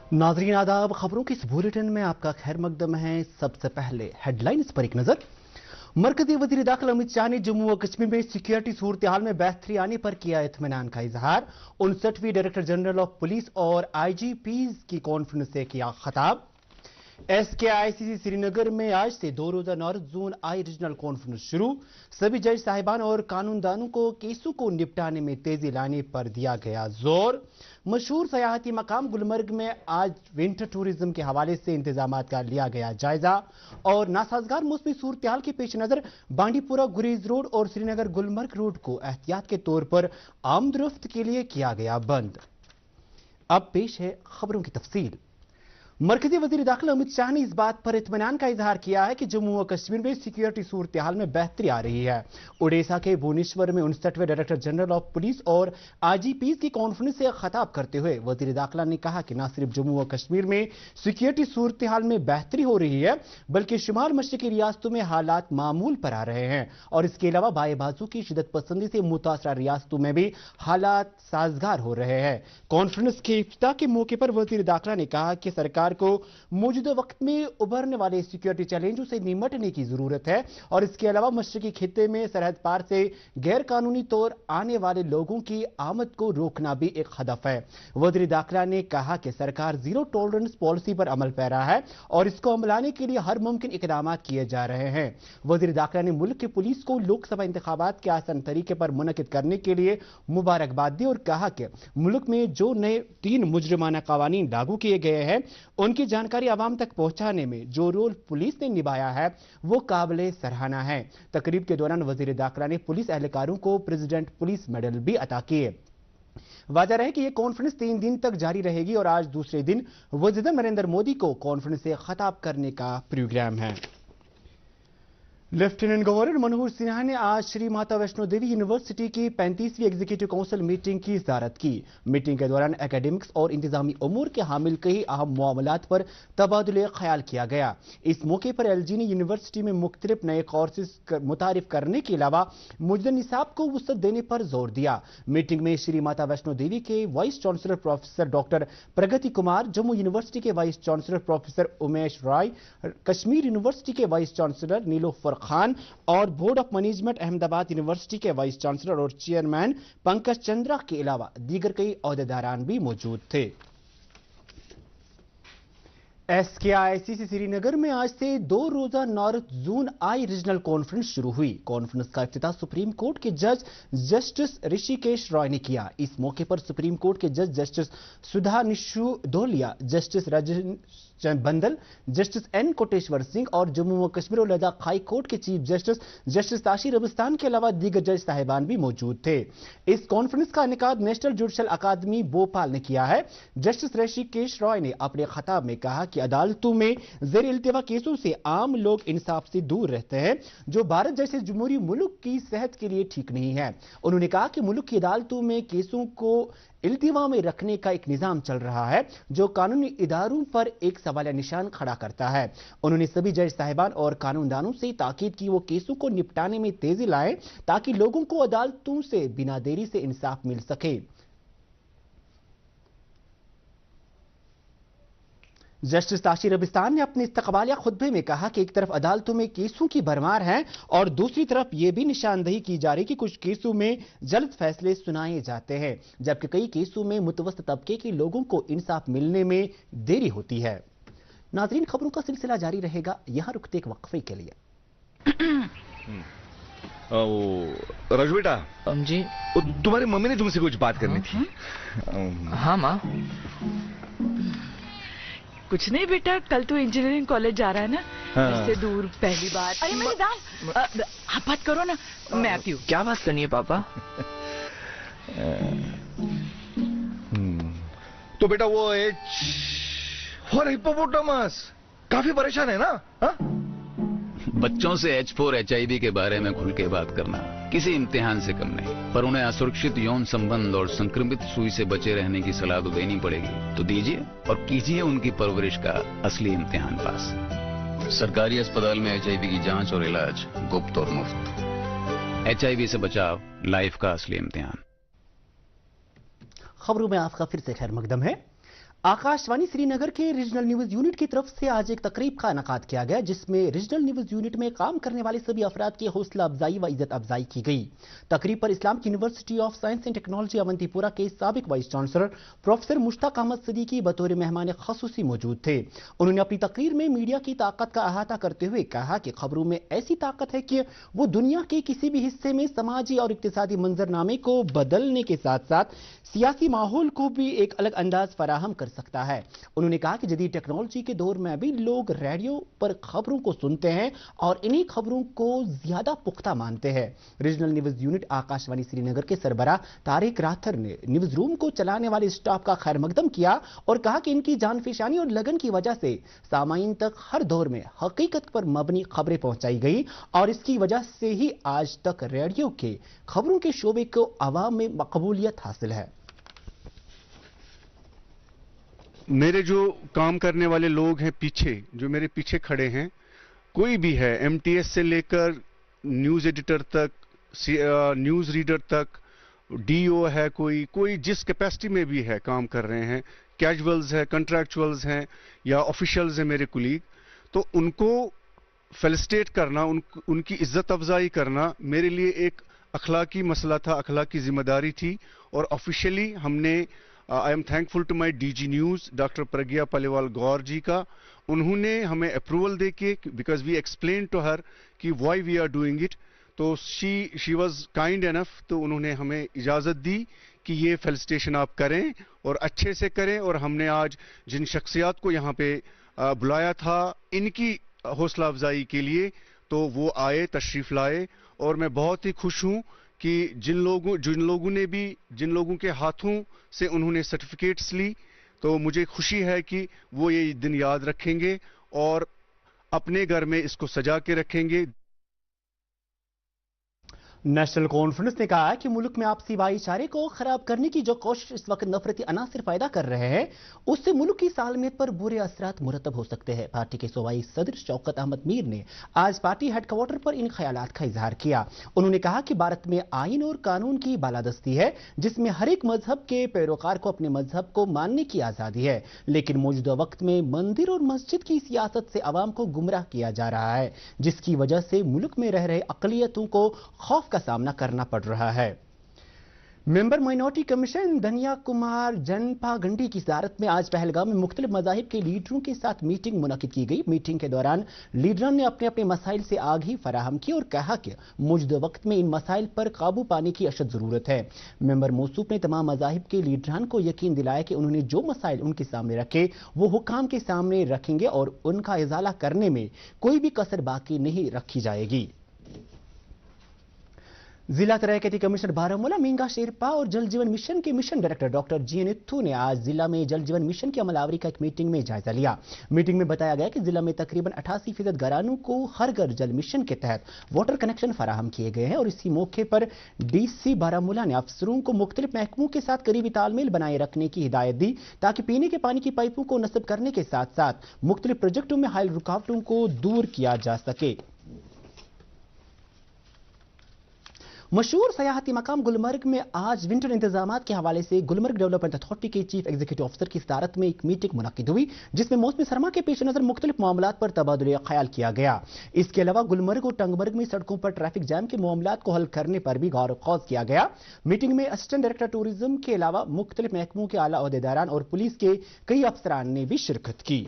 नाजरीन आदाब, खबरों के इस बुलेटिन में आपका खैर मकदम है। सबसे पहले हेडलाइंस पर एक नजर। मरकजी वजीर दाखिला अमित शाह ने जम्मू व कश्मीर में सिक्योरिटी सूरत हाल में बेहतरी आने पर किया इत्मीनान का इजहार। 59वीं डायरेक्टर जनरल ऑफ पुलिस और IGPs की कॉन्फ्रेंस से किया खिताब। SKICC श्रीनगर में आज से 2 रोजा north zone I regional conference शुरू। सभी जज साहिबान और कानूनदानों को केसों को निपटाने में तेजी लाने पर दिया गया जोर। मशहूर सयाहती मकाम गुलमर्ग में आज विंटर टूरिज्म के हवाले से इंतजाम का लिया गया जायजा। और नासाजगार मौसमी सूरत हाल के पेश नजर बांडीपुरा गुरेज रोड और श्रीनगर गुलमर्ग रोड को एहतियात के तौर पर आमदरफ्त के लिए किया गया बंद। अब पेश है खबरों की तफसील। मरकजी वजीर दाखिला अमित शाह ने इस बात पर इत्मीनान का इजहार किया है कि जम्मू व कश्मीर में सिक्योरिटी सूरत हाल में बेहतरी आ रही है। ओडिशा के भुवनेश्वर में 59वें डायरेक्टर जनरल ऑफ पुलिस और IGPs की कॉन्फ्रेंस से खिताब करते हुए वजीर दाखिला ने कहा कि न सिर्फ जम्मू व कश्मीर में सिक्योरिटी सूरत हाल में बेहतरी हो रही है, बल्कि शुमाल मशरकी रियासतों में हालात मामूल पर आ रहे हैं। और इसके अलावा बाएं बाजू की शिदत पसंदी से मुतासरा रियासतों में भी हालात साजगार हो रहे हैं। कॉन्फ्रेंस के इफ्तिताह के मौके पर वजीर दाखिला ने कहा कि सरकार को मौजूदा वक्त में उभरने वाले सिक्योरिटी चैलेंजों से निपटने की जरूरत है और इसके अलावा मशरकी खित्ते में सरहद पार से गैर कानूनी तौर आने वाले लोगों की आमद को रोकना भी एक हदफ है। वजीर दाखिला ने कहा कि सरकार जीरो टॉलरेंस पॉलिसी पर अमल पैरा है और इसको अमलाने के लिए हर मुमकिन इकदाम किए जा रहे हैं। वजीर दाखिला ने मुल्क की पुलिस को लोकसभा इंतखाबात के आसान तरीके पर मुनक्किद करने के लिए मुबारकबाद दी और कहा कि मुल्क में जो नए 3 मुजरिमाना कानून लागू किए गए हैं, उनकी जानकारी आवाम तक पहुंचाने में जो रोल पुलिस ने निभाया है वो काबिले सराहना है। तकरीब के दौरान वजीर दाखिला ने पुलिस एहलकारों को प्रेसिडेंट पुलिस मेडल भी अता किए। वाज़ेह है कि यह कॉन्फ्रेंस 3 दिन तक जारी रहेगी और आज दूसरे दिन वज़ीर नरेंद्र मोदी को कॉन्फ्रेंस से खिताब करने का प्रोग्राम है। लेफ्टिनेंट गवर्नर मनोहर सिन्हा ने आज श्री माता वैष्णो देवी यूनिवर्सिटी की 35वीं एग्जीक्यूटिव काउंसिल मीटिंग की ज़ियारत की। मीटिंग के दौरान एकेडमिक्स और इंतजामी उमूर के हामिल कई अहम मामलात पर तबादुले ख्याल किया गया। इस मौके पर LG ने यूनिवर्सिटी में मुख्तलिफ नए कोर्सेज मुतारिफ करने के अलावा मौजूदा निसाब को वुसअत देने पर जोर दिया। मीटिंग में श्री माता वैष्णो देवी के वाइस चांसलर प्रोफेसर डॉक्टर प्रगति कुमार, जम्मू यूनिवर्सिटी के वाइस चांसलर प्रोफेसर उमेश राय, कश्मीर यूनिवर्सिटी के वाइस चांसलर नीलोफर खान और board of management Ahmedabad university के वाइस चांसलर और चेयरमैन पंकज चंद्रा के अलावा दीगर कई ओहदेदारान भी मौजूद थे। SKICC श्रीनगर में आज से 2 रोजा north zone I regional conference शुरू हुई। कॉन्फ्रेंस का इफ्तिताह सुप्रीम कोर्ट के जज जस्टिस ऋषिकेश रॉय ने किया। इस मौके पर सुप्रीम कोर्ट के जज justice Sudhanshu Dhulia, justice Rajan Bindal, justice N Koteswar Singh और जम्मू व कश्मीर और लद्दाख हाई कोर्ट के चीफ जस्टिस ताशीर अबस्तान के अलावा दीगर जज साहिबान भी मौजूद थे। इस कॉन्फ्रेंस का इनेकाद नेशनल जुडिशल अकादमी भोपाल ने किया है। जस्टिस ऋषिकेश रॉय ने अपने खिताब में कहा कि अदालतों में ज़ेर इल्तिवा केसों से आम लोग इंसाफ से दूर रहते हैं, जो भारत जैसे जमहूरी मुल्क की सेहत के लिए ठीक नहीं है। उन्होंने कहा कि मुल्क की अदालतों में केसों को इल्तिवा में रखने का एक निजाम चल रहा है जो कानूनी इदारों पर एक सवालिया निशान खड़ा करता है। उन्होंने सभी जज साहिबान और कानूनदानों से ताकीद की वो केसों को निपटाने में तेजी लाएं ताकि लोगों को अदालतों से बिना देरी से इंसाफ मिल सके। जस्टिस ताशीर अबस्तान ने अपने इस्तकबालिया खुतबे में कहा कि एक तरफ अदालतों में केसों की भरमार है और दूसरी तरफ यह भी निशानदही की जा रही कि कुछ केसों में जल्द फैसले सुनाए जाते हैं, जबकि कई केसों में मुतवस्सित तबके के लोगों को इंसाफ मिलने में देरी होती है। नाज़रीन, खबरों का सिलसिला जारी रहेगा, यहां रुकते एक वक्फे के लिए। रजू बेटा जी, तुम्हारी मम्मी ने तुमसे कुछ बात करनी थी। हाँ माँ। कुछ नहीं बेटा, कल तो इंजीनियरिंग कॉलेज जा रहा है ना, इससे दूर पहली बार। अरे मेरी दाल, आप बात करो ना, मैं आती हूँ। क्या बात करनी है पापा? तो बेटा वो और हिप्पोपोटामस काफी परेशान है ना? बच्चों से H4 HIV के बारे में खुल के बात करना किसी इम्तिहान से कम नहीं, पर उन्हें असुरक्षित यौन संबंध और संक्रमित सुई से बचे रहने की सलाह तो देनी पड़ेगी। तो दीजिए और कीजिए उनकी परवरिश का असली इम्तिहान पास। सरकारी अस्पताल में HIV की जांच और इलाज गुप्त और मुफ्त। HIV से बचाव, लाइफ का असली इम्तिहान। खबरों में आपका फिर से खैर मकदम है। आकाशवाणी श्रीनगर के रीजनल न्यूज यूनिट की तरफ से आज एक तकरीब का इनेकाद किया गया जिसमें रीजनल न्यूज यूनिट में काम करने वाले सभी अफराद की हौसला अफजाई व इज्जत अफजाई की गई। तकरीब पर Islamic university of science and technology Awantipora के साबिक vice chancellor professor Mushtaq Ahmad Siddiqui बतौर मेहमान खसूसी मौजूद थे। उन्होंने अपनी तकरीर में मीडिया की ताकत का अहाता करते हुए कहा कि खबरों में ऐसी ताकत है कि वो दुनिया के किसी भी हिस्से में समाजी और इक्तिसादी मंजरनामे को बदलने के साथ साथ सियासी माहौल को भी एक अलग अंदाज फराहम कर सकता है। उन्होंने कहा कि जदीद टेक्नोलॉजी के दौर में भी लोग रेडियो पर खबरों को सुनते हैं और इन्हीं खबरों को ज्यादा पुख्ता मानते हैं। Regional news unit Akashvani Srinagar के सरबराह तारिक राथर ने न्यूज रूम को चलाने वाले स्टाफ का खैर मकदम किया और कहा कि इनकी जानफेशानी और लगन की वजह से सामाईन तक हर दौर में हकीकत पर मबनी खबरें पहुंचाई गई और इसकी वजह से ही आज तक रेडियो के खबरों के शोबे को आवाम में मकबूलियत हासिल है। मेरे जो काम करने वाले लोग हैं पीछे, जो मेरे पीछे खड़े हैं, कोई भी है, एमटीएस से लेकर न्यूज़ एडिटर तक, न्यूज़ रीडर तक, डीओ है, कोई जिस कैपेसिटी में भी है काम कर रहे हैं, कैजुअल्स है, कंट्रैक्चुअल्स हैं या ऑफिशियल्स हैं मेरे कुलीग, तो उनको फेलिसिटेट करना, उनकी इज्जत अफजाई करना मेरे लिए एक अखलाकी मसला था, अखलाकी जिम्मेदारी थी। और ऑफिशियली हमने I am thankful to my DG news doctor Pragya Paliwal Gaur ji का, उन्होंने हमें अप्रूवल देके, because we explain to her कि why we are doing it, तो शी वाज काइंड एनफ, तो उन्होंने हमें इजाज़त दी कि ये फेलिसिटेशन आप करें और अच्छे से करें। और हमने आज जिन शख्सियात को यहाँ पे बुलाया था इनकी हौसला अफजाई के लिए, तो वो आए, तशरीफ लाए। और मैं बहुत ही खुश हूँ कि जिन लोगों के हाथों से उन्होंने सर्टिफिकेट्स ली, तो मुझे खुशी है कि वो ये दिन याद रखेंगे और अपने घर में इसको सजा के रखेंगे। नेशनल कॉन्फ्रेंस ने कहा है कि मुल्क में आपसी भाईचारे को खराब करने की जो कोशिश इस वक्त नफरती अनासर पैदा कर रहे हैं, उससे मुल्क की सालमियत पर बुरे असरात मुरतब हो सकते हैं। पार्टी के सूबाई सदर शौकत अहमद मीर ने आज पार्टी हेडक्वार्टर पर इन ख्यालात का इजहार किया। उन्होंने कहा कि भारत में आइन और कानून की बालादस्ती है, जिसमें हर एक मजहब के पैरोकार को अपने मजहब को मानने की आजादी है, लेकिन मौजूदा वक्त में मंदिर और मस्जिद की सियासत से अवाम को गुमराह किया जा रहा है, जिसकी वजह से मुल्क में रह रहे अकलियतों को खौफ का सामना करना पड़ रहा है। मेंबर माइनॉरिटी कमीशन धनिया कुमार जनपा गंडी की सदारत में आज पहलगाम में मुख्तलिफ मज़ाहिब के लीडरों के साथ मीटिंग मुनक्किद की गई। मीटिंग के दौरान लीडरों ने अपने अपने मसाइल से आगाही फराहम की और कहा कि मौजूदा वक्त में इन मसाइल पर काबू पाने की अशद जरूरत है। मेंबर मौसूफ ने तमाम मज़ाहिब के लीडरान को यकीन दिलाया कि उन्होंने जो मसाइल उनके सामने रखे वो हुक्काम के सामने रखेंगे और उनका इजाला करने में कोई भी कसर बाकी नहीं रखी जाएगी। जिला तरक्की कमिश्नर बारामूला मींगा शेरपा और जल जीवन मिशन के मिशन डायरेक्टर डॉक्टर जी नित्थू ने आज जिला में जल जीवन मिशन की अमलावरी का एक मीटिंग में जायजा लिया। मीटिंग में बताया गया कि जिला में तकरीबन 88% घरानों को हर घर जल मिशन के तहत वाटर कनेक्शन फराहम किए गए हैं और इसी मौके पर डीसी बारामूला ने अफसरों को मुख्तलिफ महकमों के साथ करीबी तालमेल बनाए रखने की हिदायत दी ताकि पीने के पानी की पाइपों को नस्ब करने के साथ साथ मुख्तलिफ प्रोजेक्टों में हायल रुकावटों को दूर किया जा सके। मशहूर सयाहती मकाम गुलमर्ग में आज विंटर इंतजामात के हवाले से गुलमर्ग डेवलपमेंट अथॉरिटी के चीफ एग्जीक्यूटिव ऑफिसर की सदारत में एक मीटिंग मुनक्किद हुई, जिसमें मौसमी सरमा के पेश नजर मुख्तलिफ मामलात पर तबादुले ख्याल किया गया। इसके अलावा गुलमर्ग और टंगमर्ग में सड़कों पर ट्रैफिक जाम के मामलात को हल करने पर भी गौर खौज किया गया। मीटिंग में असिस्टेंट डायरेक्टर टूरिज्म के अलावा मुख्तलिफ महकमों के आला ओहदेदारान और पुलिस के कई अफसरान ने भी शिरकत की।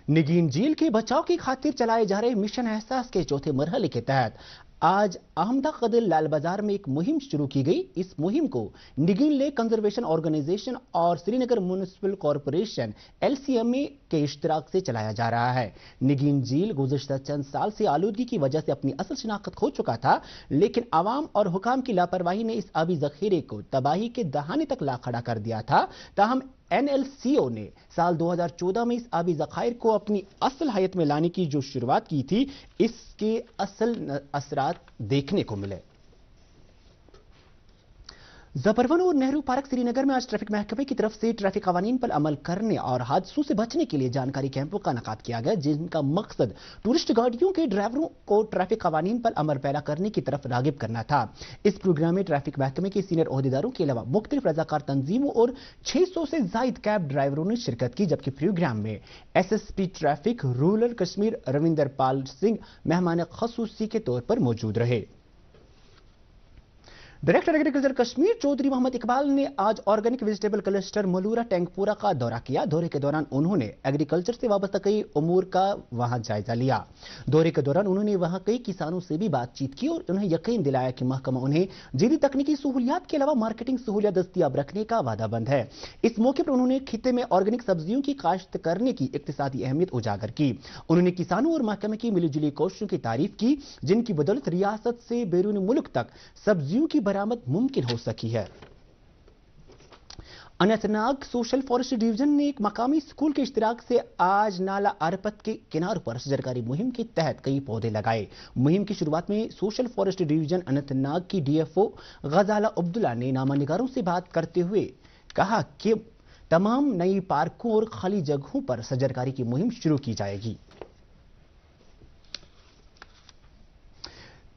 निगीन झील के बचाव की खातिर चलाए जा रहे मिशन एहसास के चौथे मरहले के तहत आज अहमदा कदिल लाल बाजार में एक मुहिम शुरू की गई। इस मुहिम को निगीन लेक कंजर्वेशन ऑर्गेनाइजेशन और श्रीनगर म्युनिसिपल कॉरपोरेशन LCMA के इश्तिराक से चलाया जा रहा है। निगीन झील गुज़श्ता चंद साल से आलूदगी की वजह से अपनी असल शिनाख्त खो चुका था, लेकिन आवाम और हुकाम की लापरवाही ने इस आबी जखीरे को तबाही के दहाने तक ला खड़ा कर दिया था। ताहम NLCO ने साल 2014 में इस आबी ज़खायर को अपनी असल हयत में लाने की जो शुरुआत की थी, इसके असल असरात देखने को मिले। जफरवन और नेहरू पार्क श्रीनगर में आज ट्रैफिक महकमे की तरफ से ट्रैफिक कवानीन पर अमल करने और हादसों से बचने के लिए जानकारी कैंपों का इनेकाद किया गया, जिनका मकसद टूरिस्ट गाड़ियों के ड्राइवरों को ट्रैफिक कवानीन पर अमल पैदा करने की तरफ रागिब करना था। इस प्रोग्राम में ट्रैफिक महकमे के सीनियर ओहदेदारों के अलावा मुख्तलिफ रजाकार तंजीमों और 600 से जायद कैब ड्राइवरों ने शिरकत की, जबकि प्रोग्राम में SSP traffic rural Kashmir Ravinder Pal Singh मेहमान खसूसी के तौर पर मौजूद रहे। डायरेक्टर एग्रीकल्चर कश्मीर चौधरी मोहम्मद इकबाल ने आज organic vegetable cluster Malura Tankipura का दौरा किया। दौरे के दौरान उन्होंने एग्रीकल्चर से वाबस्ता कई उमूर का वहां जायजा लिया। दौरे के दौरान उन्होंने वहां कई किसानों से भी बातचीत की और उन्हें यकीन दिलाया कि महकमा उन्हें जदीद तकनीकी सहूलियात के अलावा मार्केटिंग सहूलियत दस्तयाब रखने का वादाबंद है। इस मौके पर उन्होंने खिते में ऑर्गेनिक सब्जियों की काश्त करने की इक्तिसादी अहमियत उजागर की। उन्होंने किसानों और महकमे की मिलीजुली कोशिशों की तारीफ की, जिनकी बदौलत रियासत से बैरून मुल्क तक सब्जियों की बरामद मुमकिन हो सकी है। अनंतनाग सोशल फॉरेस्ट डिवीजन ने एक मकामी स्कूल के इश्तिराक से आज नाला अरपत के किनारों पर शजरकारी मुहिम के तहत कई पौधे लगाए। मुहिम की शुरुआत में सोशल फॉरेस्ट डिवीजन अनंतनाग की DFO गजाला अब्दुल्ला ने नामानिगारों से बात करते हुए कहा कि तमाम नई पार्कों और खाली जगहों पर शजरकारी की मुहिम शुरू की जाएगी।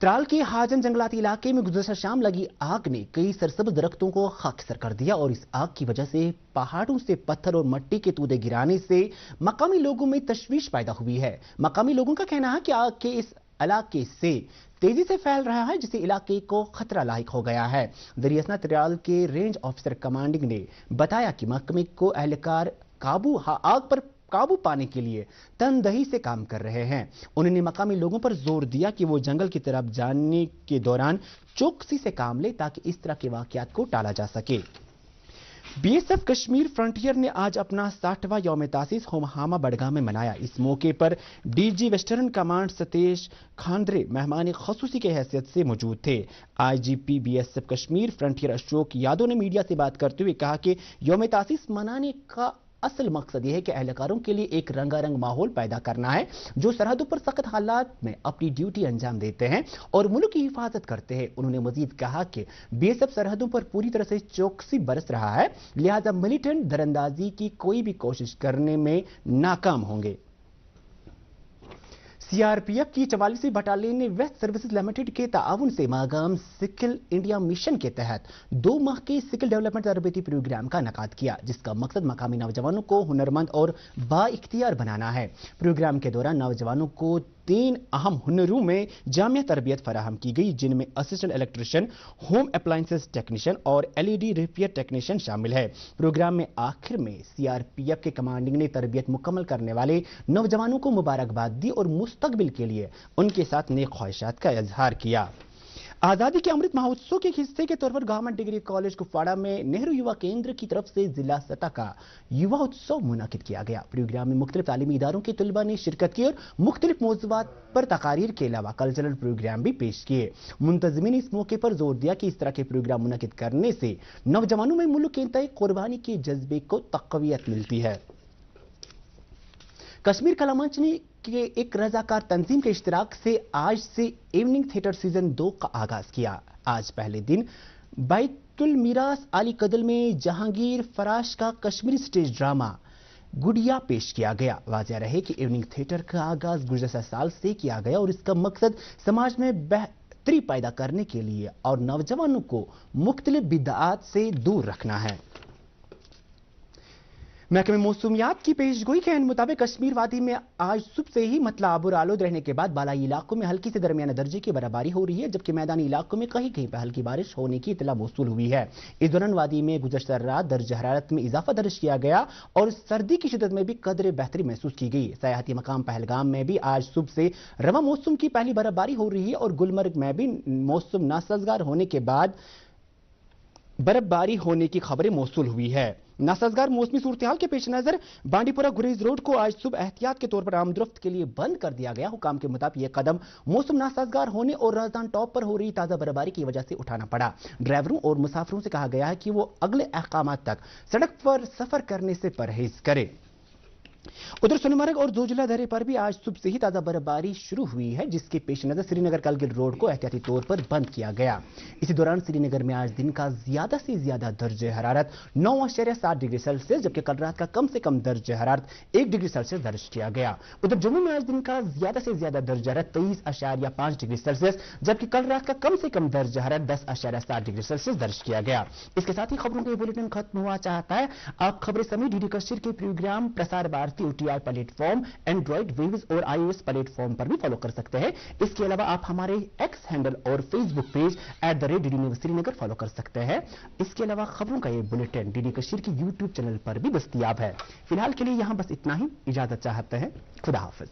त्राल के हाजन जंगलाती इलाके में गुज़श्ता शाम लगी आग ने कई सरसब्ज दरख्तों को खाकसर कर दिया और इस आग की वजह से पहाड़ों से पत्थर और मिट्टी के तूदे गिराने से मकामी लोगों में तशवीश पैदा हुई है। मकामी लोगों का कहना है कि आग के इस इलाके से तेजी से फैल रहा है, जिससे इलाके को खतरा लायक हो गया है। दरियासना त्राल के रेंज ऑफिसर कमांडिंग ने बताया कि महकमे को एहलकार आग पर काबू पाने के लिए तनदही से काम कर रहे हैं। उन्होंने मकामी लोगों पर जोर दिया कि वो जंगल की तरफ जाने के दौरान चौकसी से काम ले ताकि इस तरह के वाकयात को टाला जा सके। BSF कश्मीर फ्रंटियर ने आज अपना 60वां यौम तासीस होमहामा बड़गाम में मनाया। इस मौके पर DG वेस्टर्न कमांड सतीश खांद्रे मेहमान खसूसी के हैसियत से मौजूद थे। IGP BSF Kashmir frontier Ashok Yadav ने मीडिया से बात करते हुए कहा कि यौम तासीस मनाने का असल मकसद यह है कि एहलकारों के लिए एक रंगारंग माहौल पैदा करना है, जो सरहदों पर सख्त हालात में अपनी ड्यूटी अंजाम देते हैं और मुल्क की हिफाजत करते हैं। उन्होंने मजीद कहा कि BSF सरहदों पर पूरी तरह से चौकसी बरस रहा है, लिहाजा मिलिटेंट दरअंदाजी की कोई भी कोशिश करने में नाकाम होंगे। CRPF की 44वीं बटालियन ने वेस्ट सर्विसेज लिमिटेड के ताउन से मागाम सिकिल इंडिया मिशन के तहत 2 माह के सिकिल डेवलपमेंट तरबेती प्रोग्राम का इनेकाद किया, जिसका मकसद मकामी नौजवानों को हुनरमंद और बाइख्तियार बनाना है। प्रोग्राम के दौरान नौजवानों को 3 अहम हुनरों में जामिया तरबियत फराहम की गई, जिनमें assistant electrician, home appliances technician और LED रिपेयर टेक्नीशियन शामिल है। प्रोग्राम में आखिर में CRPF के कमांडिंग ने तरबियत मुकम्मल करने वाले नौजवानों को मुबारकबाद दी और मुस्तकबिल के लिए उनके साथ नेक ख्वाहिशात का इजहार किया। आजादी के अमृत महोत्सव के हिस्से के तौर पर गवर्नमेंट डिग्री कॉलेज कुपवाड़ा में नेहरू युवा केंद्र की तरफ से जिला सतह का युवा उत्सव मुनाकिद किया गया। प्रोग्राम में मुख्तलिफ तालीमी इदारों के तलबा ने शिरकत की और मुख्तलिफ मौज़ूआत पर तकारीर के अलावा कल्चरल प्रोग्राम भी पेश किए। मुंतज़मीन ने इस मौके पर जोर दिया कि इस तरह के प्रोग्राम मुनाकिद करने से नौजवानों में मुल्क के तय कुर्बानी के जज्बे को तक़वियत मिलती है। कश्मीर कला मंच ने के एक रजाकार तंजीम के इश्तिराक से आज से इवनिंग थिएटर सीजन 2 का आगाज किया। आज पहले दिन बैतुल मीरास अली कदल में जहांगीर फराश का कश्मीरी स्टेज ड्रामा गुड़िया पेश किया गया। वाज़ेह रहे कि इवनिंग थिएटर का आगाज गुज़श्ता साल से किया गया और इसका मकसद समाज में बेहतरी पैदा करने के लिए और नौजवानों को मुख्तलिफ बिदआत से दूर रखना है। महकमे मौसमियात की पेशगोई के मुताबिक कश्मीर वादी में आज सुबह से ही मतला आबूर आलूद रहने के बाद बालाई इलाकों में हल्की से दरमियाना दर्जे की बर्फबारी हो रही है, जबकि मैदानी इलाकों में कहीं कहीं पर हल्की बारिश होने की इतला मौसूल हुई है। इस दौरान वादी में गुज़श्ता रात दर्ज हरारत में इजाफा दर्ज किया गया और सर्दी की शिदत में भी कदर बेहतरी महसूस की गई। सयाहती मकाम पहलगाम में भी आज सुबह से रवा मौसम की पहली बर्फबारी हो रही है और गुलमर्ग में भी मौसम नासाजगार होने के बाद बर्फबारी होने की खबरें मौसूल हुई है। नासाजगार मौसमी सूरत-ए-हाल के पेश नजर बांडीपुरा गुरेज रोड को आज सुबह एहतियात के तौर पर आमदरफ्त के लिए बंद कर दिया गया। हुकाम के मुताबिक यह कदम मौसम नासाजगार होने और राजधानी टॉप पर हो रही ताजा बर्फबारी की वजह से उठाना पड़ा। ड्राइवरों और मुसाफिरों से कहा गया है कि वो अगले अहकामात तक सड़क पर सफर करने से परहेज करें। उधर सोनमर्ग और जोजिला दर्रे पर भी आज सुबह से ही ताजा बर्फबारी शुरू हुई है, जिसके पेश नजर श्रीनगर कलगिल रोड को एहतियाती तौर पर बंद किया गया। इसी दौरान श्रीनगर में आज दिन का ज्यादा से ज्यादा दर्जे हरारत 9.7 डिग्री सेल्सियस, जबकि कल रात का कम से कम दर्जे हरारत 1 डिग्री सेल्सियस दर्ज किया गया। उधर जम्मू में आज दिन का ज्यादा से ज्यादा दर्जा हरारत 23.5 डिग्री सेल्सियस, जबकि कल रात का कम से कम दर्जा हरारत 10.7 डिग्री सेल्सियस दर्ज किया गया। इसके साथ ही खबरों का ये बुलेटिन खत्म हुआ चाहता है। आप खबरें समेत डीडी कश्मीर के programme Prasar Bharati OTR platform, android, waves और iOS प्लेटफॉर्म पर भी फॉलो कर सकते हैं। इसके अलावा आप हमारे एक्स हैंडल और Facebook page @DD news Srinagar follow कर सकते हैं। इसके अलावा खबरों का ये बुलेटिन डीडी कश्मीर के YouTube चैनल पर भी दस्तयाब है। फिलहाल के लिए यहां बस इतना ही, इजाजत चाहते हैं। खुदा हाफिज।